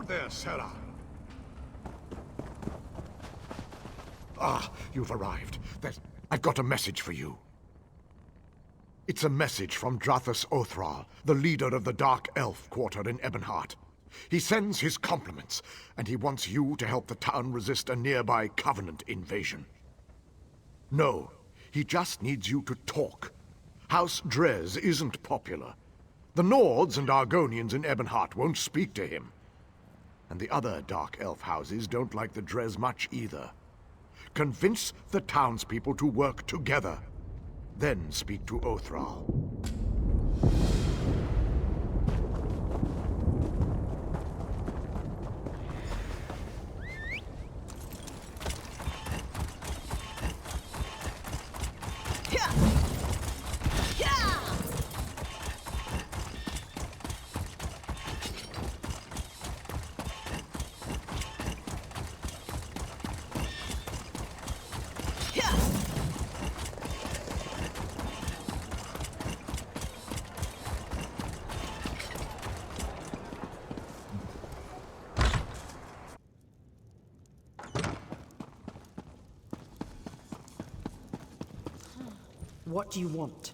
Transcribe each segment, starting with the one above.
Hold there, Sarah. Ah, you've arrived. I've got a message for you. It's a message from Drathus Othral, the leader of the Dark Elf quarter in Ebonheart. He sends his compliments, and he wants you to help the town resist a nearby Covenant invasion. No, he just needs you to talk. House Drez isn't popular. The Nords and Argonians in Ebonheart won't speak to him. And the other Dark Elf houses don't like the Drez much either. Convince the townspeople to work together. Then speak to Othral. What do you want?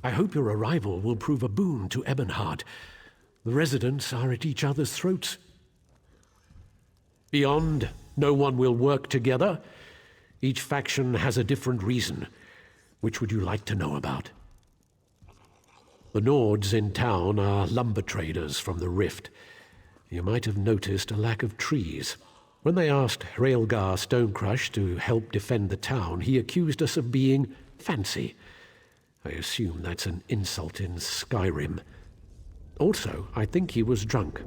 I hope your arrival will prove a boon to Ebonheart. The residents are at each other's throats. Beyond, no one will work together. Each faction has a different reason. Which would you like to know about? The Nords in town are lumber traders from the Rift. You might have noticed a lack of trees. When they asked Hraelgar Stonecrush to help defend the town, he accused us of being fancy. I assume that's an insult in Skyrim. Also, I think he was drunk.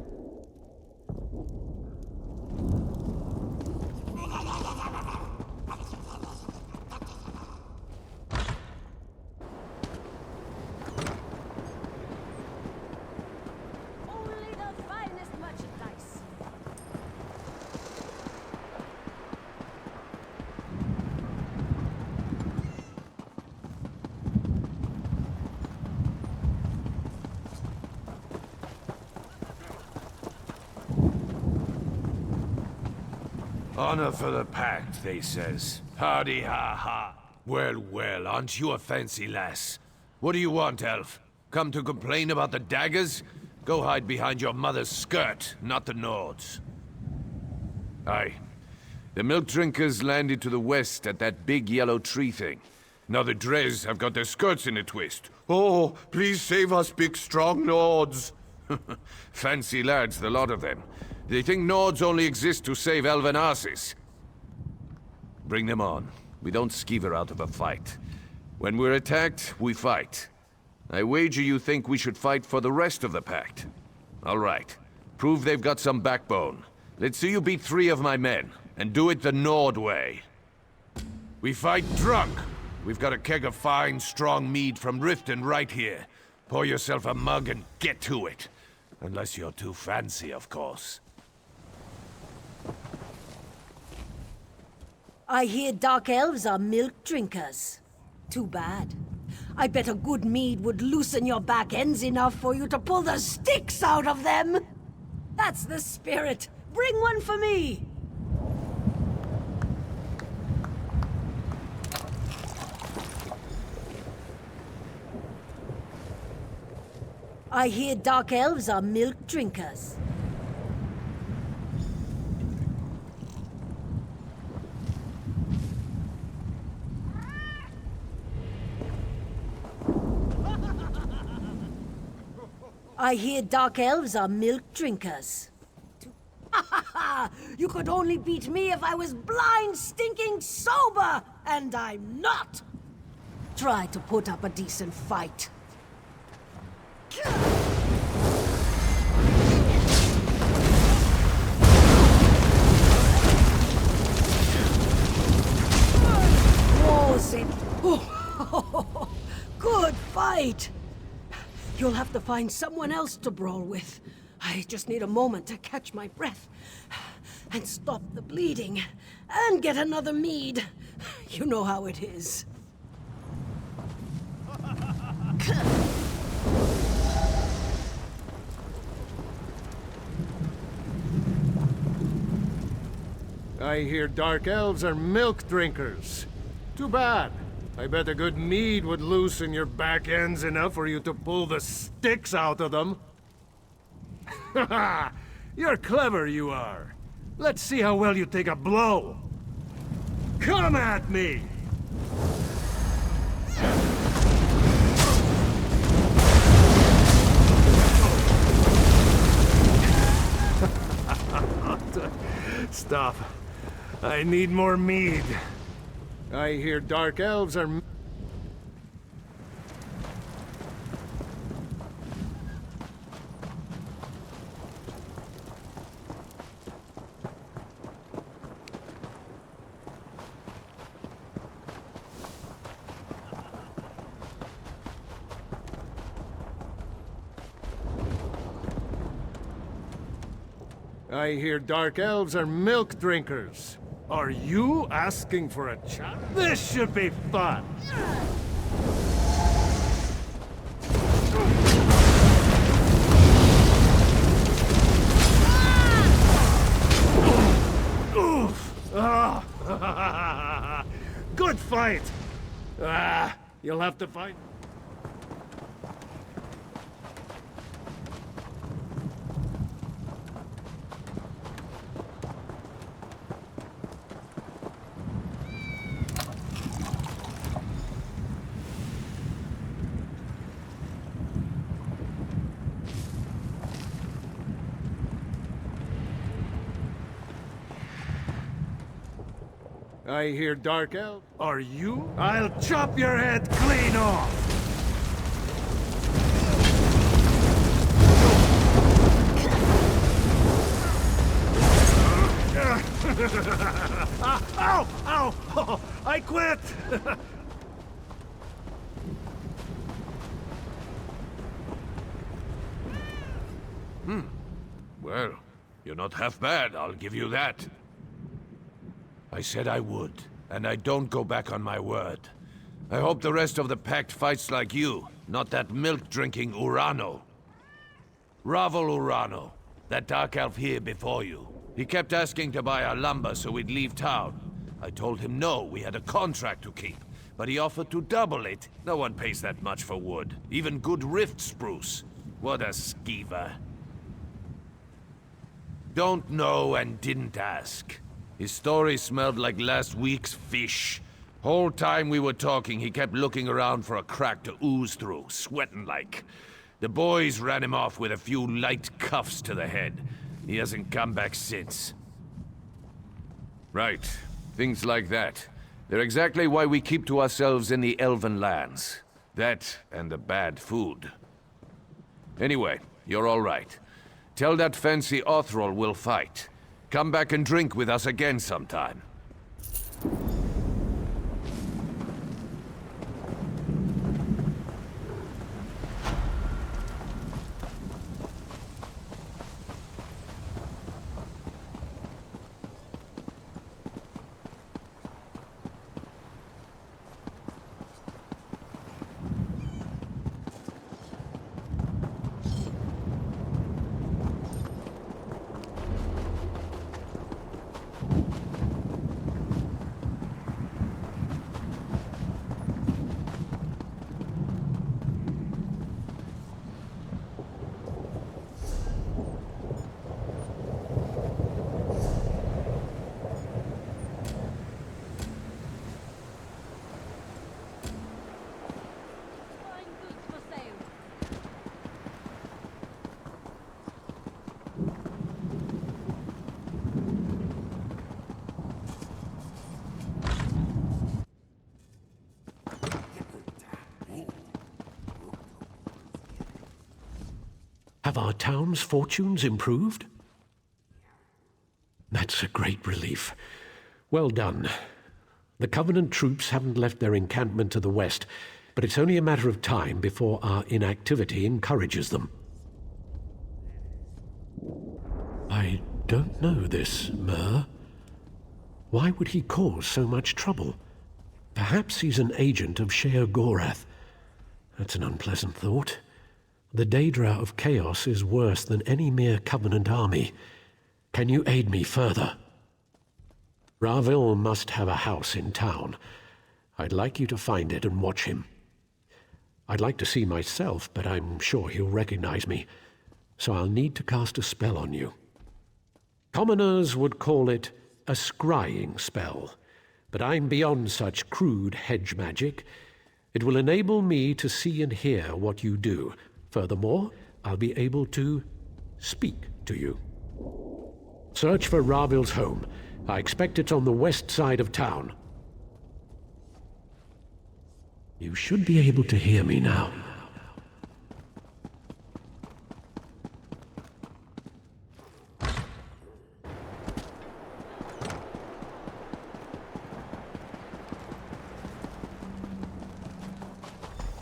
Honor for the Pact, they says. Hardy ha ha. Well, well, aren't you a fancy lass? What do you want, elf? Come to complain about the daggers? Go hide behind your mother's skirt, not the Nords. Aye. The milk drinkers landed to the west at that big yellow tree thing. Now the Drez have got their skirts in a twist. Oh, please save us, big strong Nords. Fancy lads, the lot of them. They think Nords only exist to save elven asses. Bring them on. We don't skeever out of a fight. When we're attacked, we fight. I wager you think we should fight for the rest of the Pact. All right. Prove they've got some backbone. Let's see you beat 3 of my men, and do it the Nord way. We fight drunk. We've got a keg of fine, strong mead from Riften right here. Pour yourself a mug and get to it. Unless you're too fancy, of course. I hear dark elves are milk drinkers. Too bad. I bet a good mead would loosen your back ends enough for you to pull the sticks out of them. That's the spirit. Bring one for me. I hear dark elves are milk drinkers. I hear dark elves are milk drinkers. You could only beat me if I was blind, stinking sober, and I'm not. Try to put up a decent fight. Was it? Oh, good fight. You'll have to find someone else to brawl with. I just need a moment to catch my breath and stop the bleeding and get another mead. You know how it is. I hear dark elves are milk drinkers. Too bad. I bet a good mead would loosen your back ends enough for you to pull the sticks out of them. Haha! You're clever, you are. Let's see how well you take a blow. Come at me! Stop. I need more mead. I hear dark elves are... I hear dark elves are milk drinkers. Are you asking for a chat? This should be fun! Oof! Ah. Good fight! You'll have to fight... I hear dark elf. Are you? I'll chop your head clean off! Ow! Ow! Oh, I quit! Well, you're not half bad, I'll give you that. I said I would, and I don't go back on my word. I hope the rest of the Pact fights like you, not that milk-drinking Urano. Ravel Urano, that dark elf here before you. He kept asking to buy our lumber so we'd leave town. I told him no, we had a contract to keep, but he offered to double it. No one pays that much for wood, even good rift spruce. What a skeever. Don't know and didn't ask. His story smelled like last week's fish. Whole time we were talking, he kept looking around for a crack to ooze through, sweating like. The boys ran him off with a few light cuffs to the head. He hasn't come back since. Right. Things like that. They're exactly why we keep to ourselves in the Elven lands. That and the bad food. Anyway, you're all right. Tell that fancy Othrol we'll fight. Come back and drink with us again sometime. Have our town's fortunes improved? That's a great relief. Well done. The Covenant troops haven't left their encampment to the west, but it's only a matter of time before our inactivity encourages them. I don't know this, Myr. Why would he cause so much trouble? Perhaps he's an agent of Sheogorath. That's an unpleasant thought. The Daedra of Chaos is worse than any mere Covenant army. Can you aid me further? Ravil must have a house in town. I'd like you to find it and watch him. I'd like to see myself, but I'm sure he'll recognize me, so I'll need to cast a spell on you. Commoners would call it a scrying spell, but I'm beyond such crude hedge magic. It will enable me to see and hear what you do. Furthermore, I'll be able to speak to you. Search for Ravil's home. I expect it's on the west side of town. You should be able to hear me now.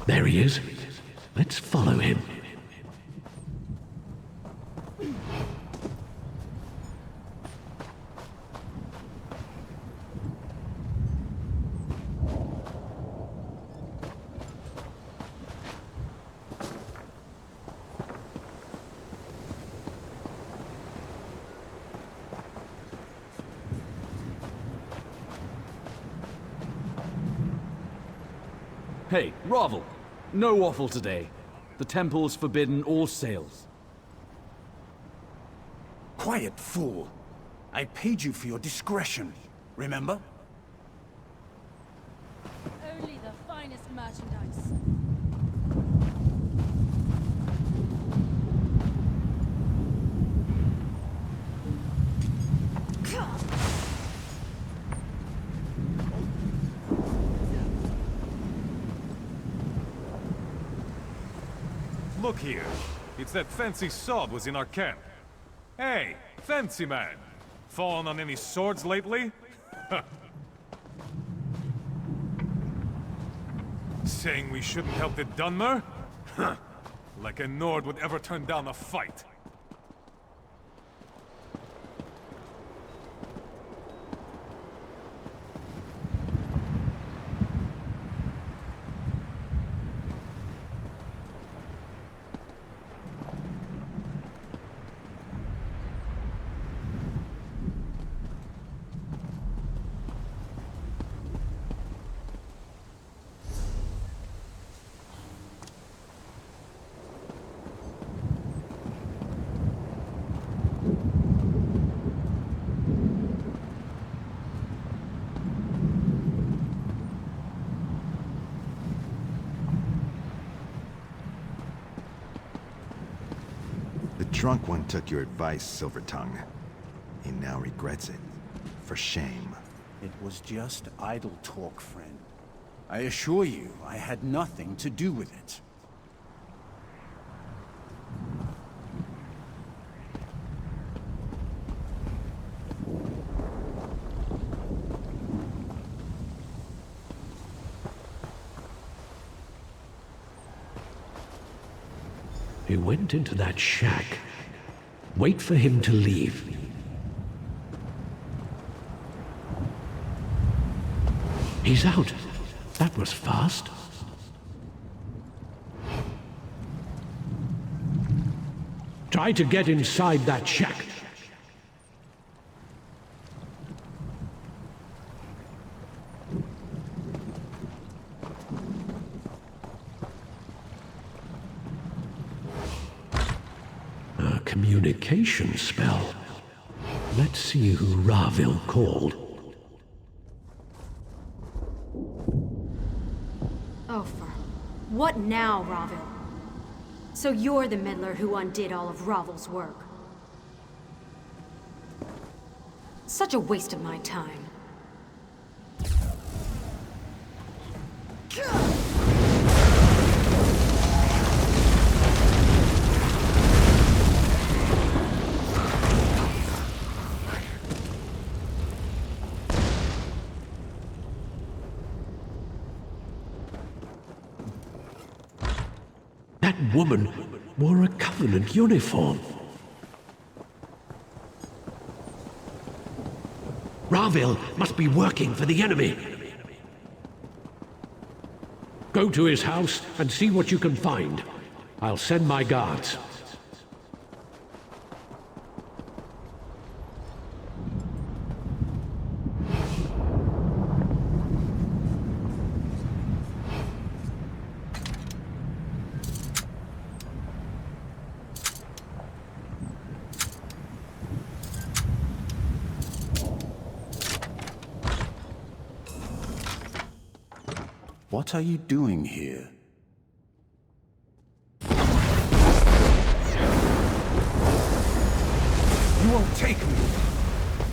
There he is. Let's follow him. Hey, Ravel! No waffle today. The temple's forbidden all sales. Quiet, fool. I paid you for your discretion, remember? Only the finest merchandise. Look here. It's that fancy sword was in our camp. Hey, fancy man. Fallen on any swords lately? Saying we shouldn't help the Dunmer? Like a Nord would ever turn down a fight. The drunk one took your advice, Silvertongue. He now regrets it. For shame. It was just idle talk, friend. I assure you, I had nothing to do with it. He went into that shack. Wait for him to leave. He's out. That was fast. Try to get inside that shack. A communication spell. Let's see who Ravil called. Ofer. What now, Ravil? So you're the meddler who undid all of Ravel's work. Such a waste of my time. That woman wore a Covenant uniform. Ravil must be working for the enemy. Go to his house and see what you can find. I'll send my guards. What are you doing here? You won't take me!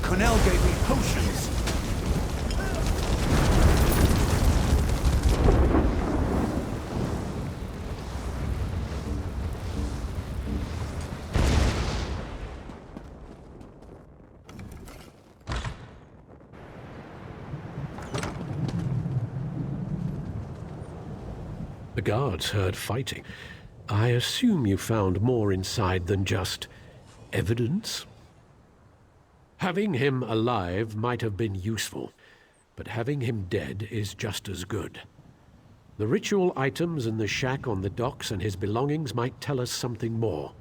Cornell gave me potions! The guards heard fighting. I assume you found more inside than just evidence? Having him alive might have been useful, but having him dead is just as good. The ritual items in the shack on the docks and his belongings might tell us something more.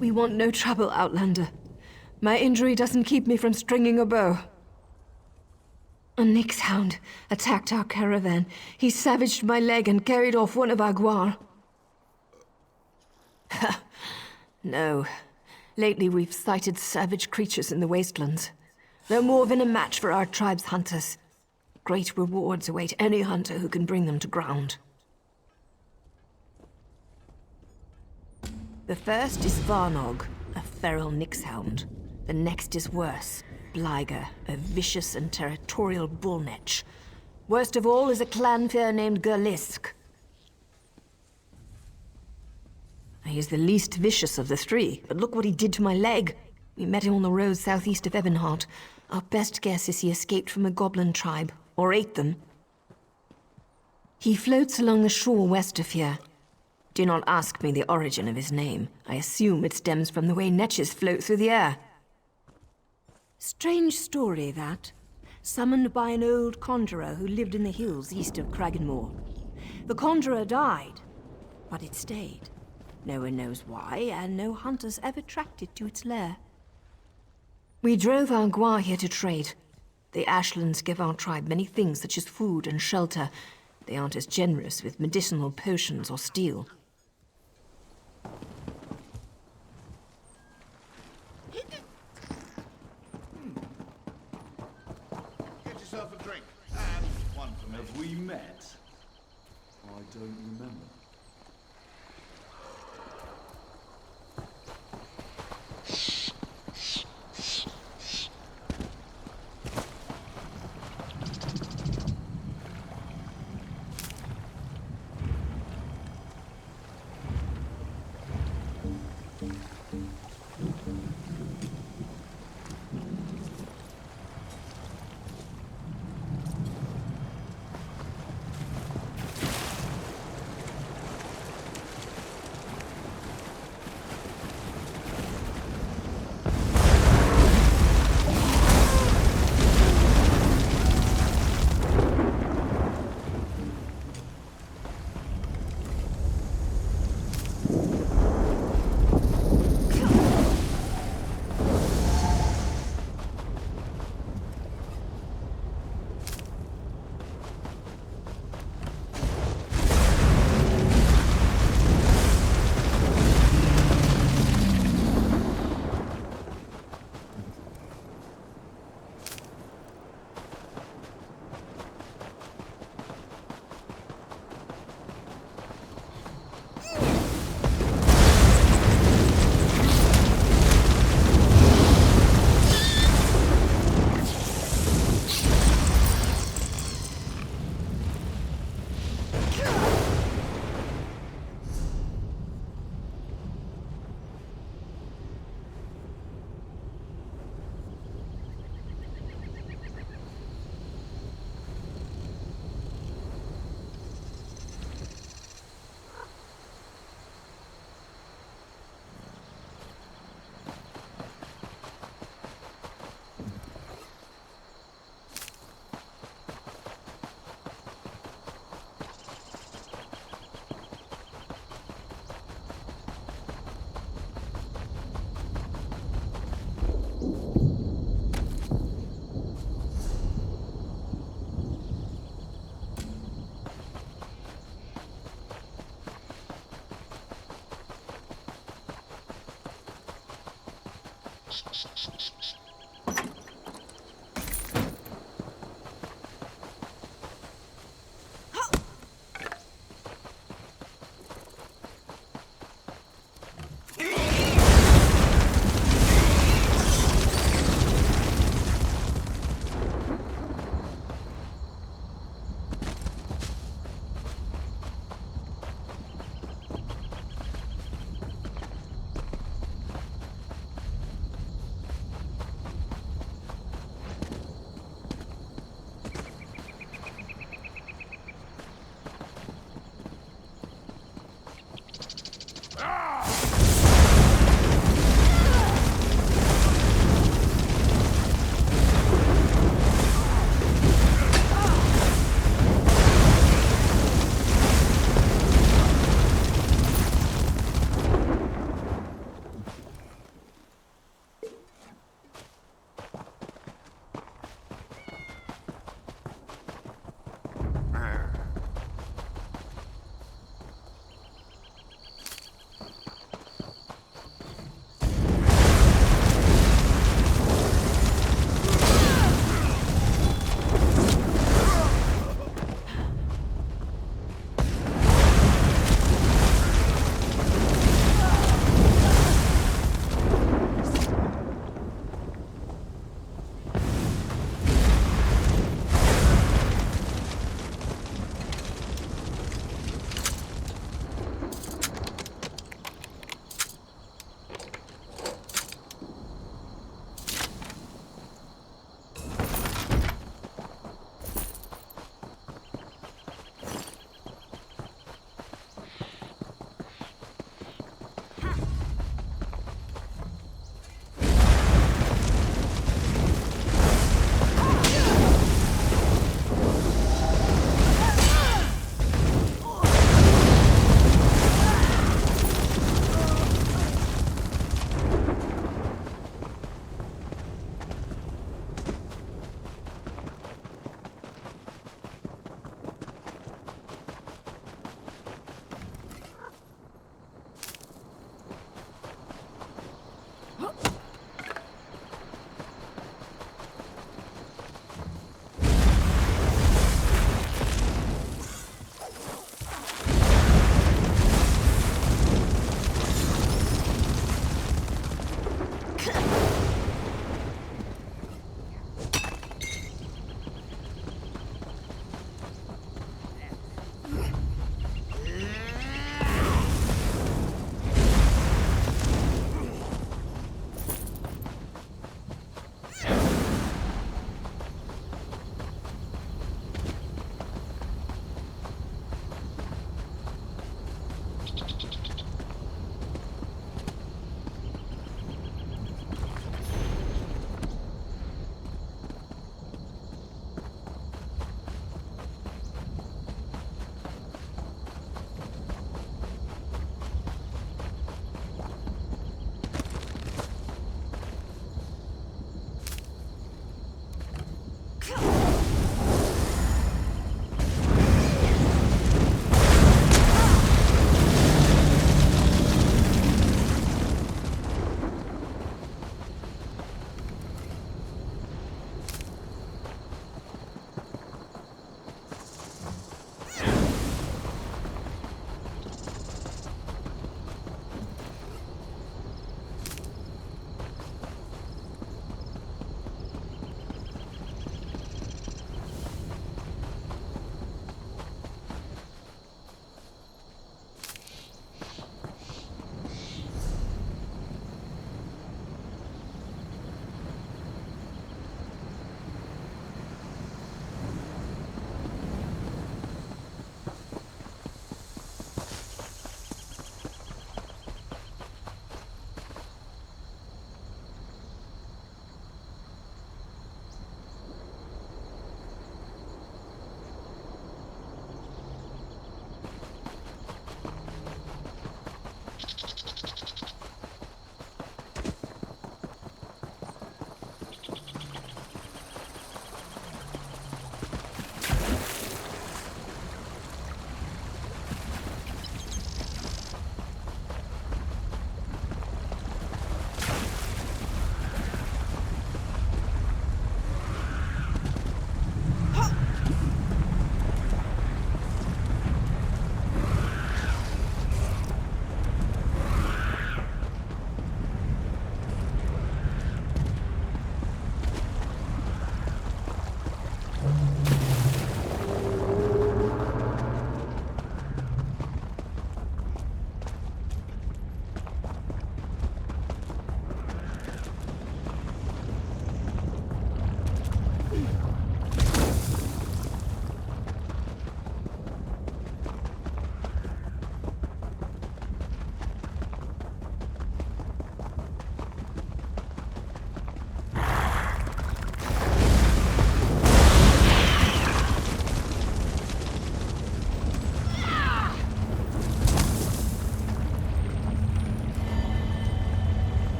We want no trouble, Outlander. My injury doesn't keep me from stringing a bow. A Nix hound attacked our caravan. He savaged my leg and carried off one of our guar. No. Lately we've sighted savage creatures in the wastelands. They're more than a match for our tribe's hunters. Great rewards await any hunter who can bring them to ground. The first is Varnog, a feral Nixhound. The next is worse, Bliger, a vicious and territorial bullnetch. Worst of all is a clanfear named Gerlisk. He is the least vicious of the three, but look what he did to my leg. We met him on the road southeast of Ebonheart. Our best guess is he escaped from a goblin tribe, or ate them. He floats along the shore west of here. Do not ask me the origin of his name. I assume it stems from the way netches float through the air. Strange story, that. Summoned by an old conjurer who lived in the hills east of Kraganmore. The conjurer died, but it stayed. No one knows why, and no hunters ever tracked it to its lair. We drove our guar here to trade. The Ashlands give our tribe many things such as food and shelter, They aren't as generous with medicinal potions or steel. Get yourself a drink, and one for me. Have we met? I don't remember.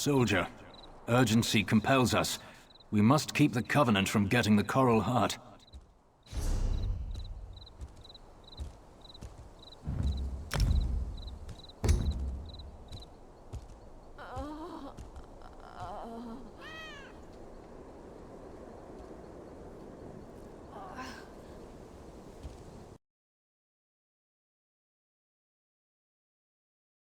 Soldier, urgency compels us. We must keep the Covenant from getting the Coral Heart.